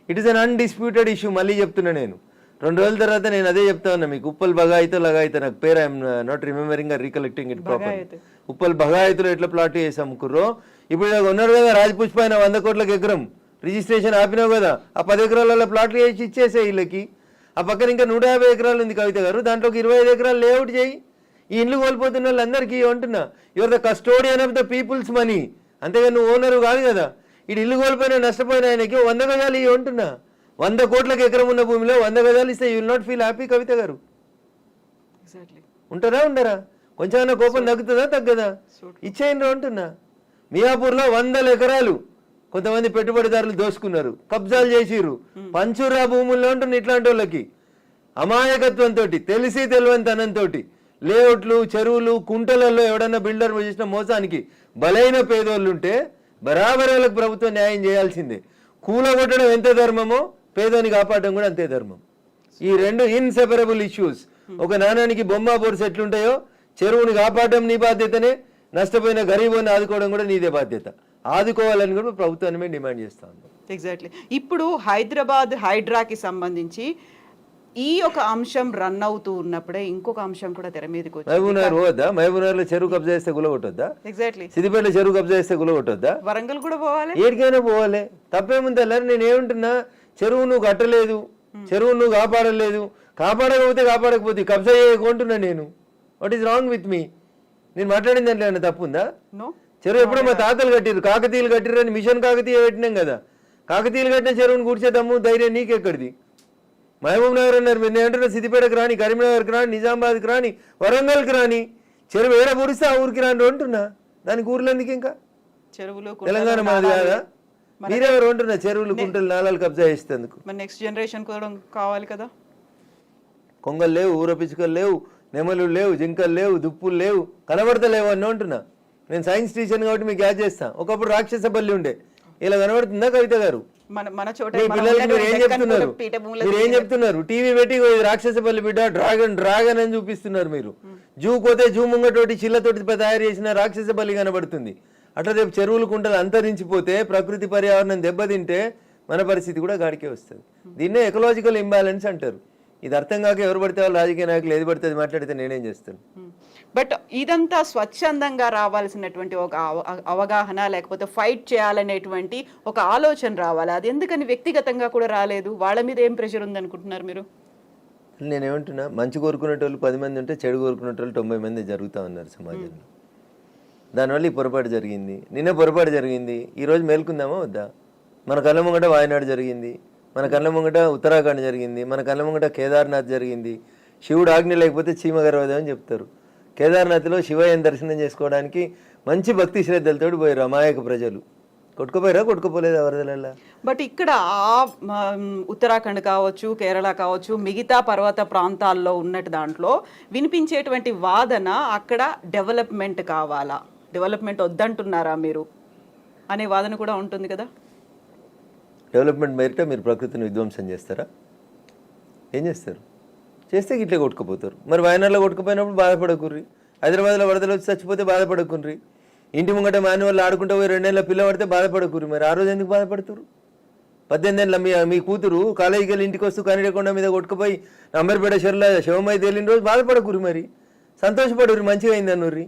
It is an undisputed issue. మళ్ళీ చెప్తున్నా నేను, 2 రోజుల తర్వాత నేను అదే చెప్తా ఉన్నా మీకు. ఉప్పల్ బగాయితో లగాయితో, నాకు పేరు I'm not remembering or recollecting it proper. Uppal బగాయితులు ఎట్లా ప్లాట్ చేసి అమ్ముకుర్రో, ఇప్పుడు ఉన్నారు కదా రాజపుష్ప ఆయన 100 కోట్లకు ఎకరం రిజిస్ట్రేషన్ ఆపినావు కదా, ఆ 10 ఎకరాలలో ప్లాట్లు చేసి ఇచ్చేసే వీళ్ళకి. ఆ పక్కన ఇంకా 150 ఎకరాలు ఉంది కవిత గారు, దాంట్లోకి 25 ఎకరాలు లేఅవుట్ చేయి. ఈ ఇండ్లు కోల్పోతున్న వాళ్ళందరికీ అంటున్నా, your the custodian of the peoples money, అంతేగాని నువ్వు ఓనరు కాదు కదా. ఇటు ఇల్లు కోల్పోయినా నష్టపోయిన ఆయనకి 100 గజాలు ఇవి అంటున్నా. 100 కోట్లకు ఎకరం ఉన్న భూమిలో 100 గజాలు ఇస్తే you will not feel happy Kavitha గారు? ఉంటారా ఉండరా? కొంచెమైనా కోపం తగ్గుతుందా తగ్గదా? ఇచ్చేయండి అంటున్నా. మియాపూర్లో 100 ఎకరాలు కొంతమంది పెట్టుబడిదారులు దోసుకున్నారు, కబ్జాలు చేసిర్రు, పంచురా భూముల్లో ఉంటుంది. ఇట్లాంటి వాళ్ళకి అమాయకత్వంతో, తెలిసి తెలివనితనంతో లేఅవుట్లు, చెరువులు, కుంటలలో ఎవడన్నా బిల్డర్ చేసిన మోసానికి బలైన పేదోళ్ళు ఉంటే బరాబర్ వాళ్ళకి ప్రభుత్వం న్యాయం చేయాల్సిందే. కూలగొట్టడం ఎంత ధర్మమో పేదోని కాపాడడం కూడా అంతే ధర్మం. ఈ రెండు ఇన్సెపరబుల్ ఇష్యూస్. ఒక నాణానికి బొమ్మ బొరుసు ఎట్లుంటాయో చెరువుని కాపాడడం నీ బాధ్యతనే, నష్టపోయిన గరీబోని ఆదుకోవడం కూడా నీదే బాధ్యత. ఆదుకోవాలని కూడా ప్రభుత్వాన్ని మేము డిమాండ్ చేస్తా ఉన్నాం. ఎగ్జాక్ట్లీ. ఇప్పుడు హైదరాబాద్ హైడ్రాకి సంబంధించి ఈ ఒక అంశం రన్ అవుతూ ఉన్నప్పుడే ఇంకొక అంశం కూడా తెర మీదకి వచ్చింది. మహబూబ్నగర్ పోవద్దా? మహబూబ్నగర్లో చెరువు కబ్జా చేస్తే గులగొట్టొద్దా? ఎగ్జాక్ట్లీ. సిద్దిపేటలో చెరువు కబ్జా చేస్తే గులగొట్టొద్దా? వరంగల్ కూడా పోవాలి, ఏడికైనా పోవాలి. తప్పేముంది? నేను ఏమంటున్నా, చెరువు నువ్వు కట్టలేదు, చెరువు నువ్వు కాపాడలేదు, కాపాడకపోతే కబ్జా చేయకుంటున్నా నేను. What is wrong with me? నేను మాట్లాడింది దాంట్లో ఏమైనా తప్పుందా? చెరువు ఎప్పుడో మా తాతలు కట్టిరు, కాకతీయులు కట్టిరు అని మిషన్ కాకతీయ పెట్టినాం కదా. కాకతీయులు కట్టిన చెరువుని కూర్చేద్దాము ధైర్యం నీకెక్కడిది? మహబూబ్ నగర్ అన్నారు, మీరు ఏమంటున్నా సిద్దిపేటకు రాని, కరీంనగర్కి రాని, నిజామాబాద్కి రాని, వరంగల్కి రాని, చెరువు ఏడ పొడిస్తే ఆ ఊరికి రాని అంటున్నా. దానికి ఊర్లు ఎందుకు? ఇంకా చెరువులు తెలంగాణ మాది కాదా? మీరెవరు అంటున్నా చెరువులు కుంటలు నాలాలు కబ్జా చేసేందుకు? నెక్స్ట్ జనరేషన్ కూడా కావాలి కదా. కొంగలు లేవు, ఊర పిచ్చుకలు లేవు, నెమలు లేవు, జింకలు లేవు, దుప్పులు లేవు, కనబడతలేవు అని అంటున్నా. నేను సైన్స్ టీచర్ కాబట్టి మీకు యాడ్ చేస్తా. ఒకప్పుడు రాక్షస బల్లి ఉండే, ఇలా కనబడుతుందా కవిత గారు? పిల్లలకి మీరు ఏం చెప్తున్నారు? టీవీ పెట్టి రాక్షస బల్లి బిడ్డ, డ్రాగన్ డ్రాగన్ అని చూపిస్తున్నారు మీరు. జూ పోతే జూ ముంగటోటి చిల్లతోటి తయారు చేసిన రాక్షస బల్లి కనబడుతుంది. అట్లా రేపు చెరువులు కుంటలు అంతరించిపోతే, ప్రకృతి పర్యావరణం దెబ్బతింటే మన పరిస్థితి కూడా గాడికే వస్తుంది. దీన్నే ఎకలాజికల్ ఇంబ్యాలెన్స్ అంటారు. ఇది అర్థం కాక ఎవరు పడితే వాళ్ళు రాజకీయ నాయకులు ఏది పడితే మాట్లాడితే నేనేం చేస్తాను? బట్ ఇదంతా స్వచ్ఛందంగా రావాల్సినటువంటి ఒక అవగాహన, లేకపోతే ఫైట్ చేయాలనేటువంటి ఒక ఆలోచన రావాలి. అది ఎందుకని వ్యక్తిగతంగా కూడా రాలేదు? వాళ్ళ మీద ఏం ప్రెషర్ ఉంది అనుకుంటున్నారు మీరు? నేనేమంటున్నా, మంచి కోరుకునేటోళ్ళు 10 మంది ఉంటే చెడు కోరుకునేటోళ్ళు 90 మంది జరుగుతూ ఉన్నారు సమాజంలో. దానివల్ల ఈ పొరపాటు జరిగింది. నిన్న పొరపాటు జరిగింది, ఈరోజు మేల్కుందామా వద్దా? మన కళ్ళ ముంగట వాయనాడు జరిగింది, మన కళ్ళ ముంగట ఉత్తరాఖండ్ జరిగింది, మన కళ్ళ ముంగట కేదార్నాథ్ జరిగింది. శివుడు ఆజ్ఞ లేకపోతే చీమ గర్వదే అని చెప్తారు. కేదార్నాథ్లో శివయ్యని దర్శనం చేసుకోవడానికి మంచి భక్తి శ్రద్ధలతో పోయారు అమాయక ప్రజలు. కొట్టుకోపోలేదా వరదలల్లా? బట్ ఇక్కడ ఉత్తరాఖండ్ కావచ్చు, కేరళ కావచ్చు, మిగతా పర్వత ప్రాంతాల్లో ఉన్నట్టు దాంట్లో వినిపించేటువంటి వాదన అక్కడ డెవలప్మెంట్ కావాలా, డెవలప్మెంట్ వద్దంటున్నారా మీరు అనే వాదన కూడా ఉంటుంది కదా. డెవలప్మెంట్ మేరిట మీరు ప్రకృతిని విధ్వంసం చేస్తారా? ఏం చేస్తారు? చేస్తే ఇట్లే కొట్టుకుపోతారు. మరి వయనాడులో కొట్టుకుపోయినప్పుడు బాధపడకుర్రి, హైదరాబాద్లో వరదలు వచ్చి చచ్చిపోతే బాధపడకుర్రి, ఇంటి ముంగట మాన్యువల్ ఆడుకుంటూ పోయి 2 ఏళ్ళ పిల్ల పడితే బాధపడకుర్రి. మరి ఆ రోజు ఎందుకు బాధపడుతురు? 18 ఏళ్ళ మీ కూతురు కాలేజీకి వెళ్ళి ఇంటికి వస్తూ కనిడకొండ మీద కొట్టుకుపోయి అంబర్పేట చెరువులో శవమై తేలిన రోజు బాధపడకుర్రి. మరి సంతోషపడుర్రి, మంచిగా అయింది అనుర్రి.